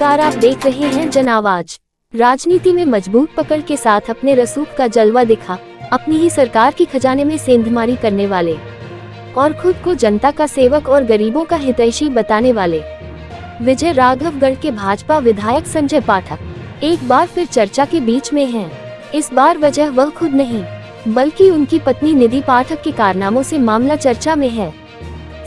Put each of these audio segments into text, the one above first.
नमस्कार, आप देख रहे हैं जन आवाज। राजनीति में मजबूत पकड़ के साथ अपने रसूख का जलवा दिखा अपनी ही सरकार की खजाने में सेंधमारी करने वाले और खुद को जनता का सेवक और गरीबों का हितैषी बताने वाले विजय राघवगढ़ के भाजपा विधायक संजय पाठक एक बार फिर चर्चा के बीच में हैं। इस बार वजह वह खुद नहीं बल्कि उनकी पत्नी निधि पाठक के कारनामों से मामला चर्चा में है।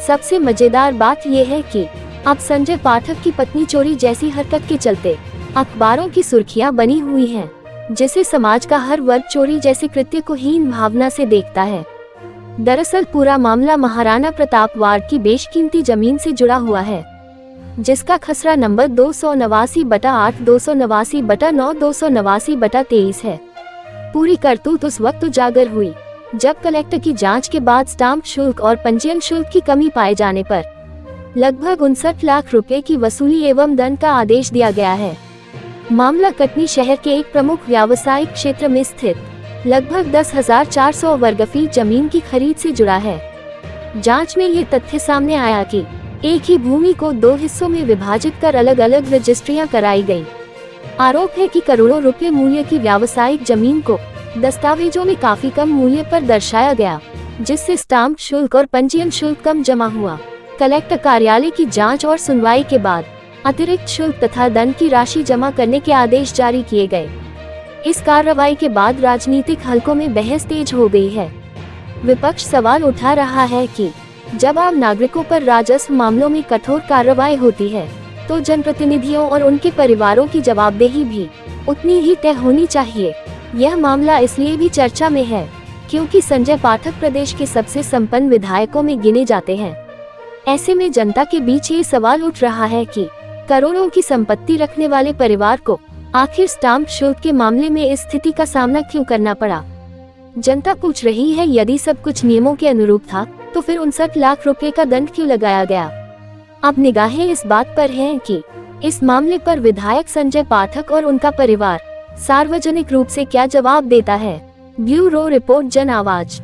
सबसे मजेदार बात यह है कि अब संजय पाठक की पत्नी चोरी जैसी हरकत के चलते अखबारों की सुर्खियां बनी हुई हैं, जिसे समाज का हर वर्ग चोरी जैसे कृत्य को हीन भावना से देखता है। दरअसल पूरा मामला महाराणा प्रताप वार्ड की बेशकीमती जमीन से जुड़ा हुआ है, जिसका खसरा नंबर 289/8, 289/9, 289/23 है। पूरी करतूत उस वक्त उजागर हुई जब कलेक्टर की जांच के बाद स्टाम्प शुल्क और पंजीयन शुल्क की कमी पाए जाने पर लगभग 59 लाख रुपए की वसूली एवं दंड का आदेश दिया गया है। मामला कटनी शहर के एक प्रमुख व्यावसायिक क्षेत्र में स्थित लगभग 10,400 वर्गफीट जमीन की खरीद से जुड़ा है। जांच में ये तथ्य सामने आया कि एक ही भूमि को 2 हिस्सों में विभाजित कर अलग अलग रजिस्ट्रियां कराई गयी। आरोप है कि करोड़ों रुपए मूल्य की व्यावसायिक जमीन को दस्तावेजों में काफी कम मूल्य पर दर्शाया गया, जिससे स्टाम्प शुल्क और पंजीयन शुल्क कम जमा हुआ। कलेक्टर कार्यालय की जांच और सुनवाई के बाद अतिरिक्त शुल्क तथा दंड की राशि जमा करने के आदेश जारी किए गए। इस कार्रवाई के बाद राजनीतिक हलकों में बहस तेज हो गई है। विपक्ष सवाल उठा रहा है कि जब आम नागरिकों पर राजस्व मामलों में कठोर कार्रवाई होती है तो जनप्रतिनिधियों और उनके परिवारों की जवाबदेही भी उतनी ही तय होनी चाहिए। यह मामला इसलिए भी चर्चा में है क्योंकि संजय पाठक प्रदेश के सबसे संपन्न विधायकों में गिने जाते हैं। ऐसे में जनता के बीच ये सवाल उठ रहा है कि करोड़ों की संपत्ति रखने वाले परिवार को आखिर स्टाम्प शुल्क के मामले में इस स्थिति का सामना क्यों करना पड़ा। जनता पूछ रही है, यदि सब कुछ नियमों के अनुरूप था तो फिर 59 लाख रुपए का दंड क्यों लगाया गया। अब निगाहें इस बात पर हैं कि इस मामले पर विधायक संजय पाठक और उनका परिवार सार्वजनिक रूप से क्या जवाब देता है। ब्यूरो रिपोर्ट, जन आवाज।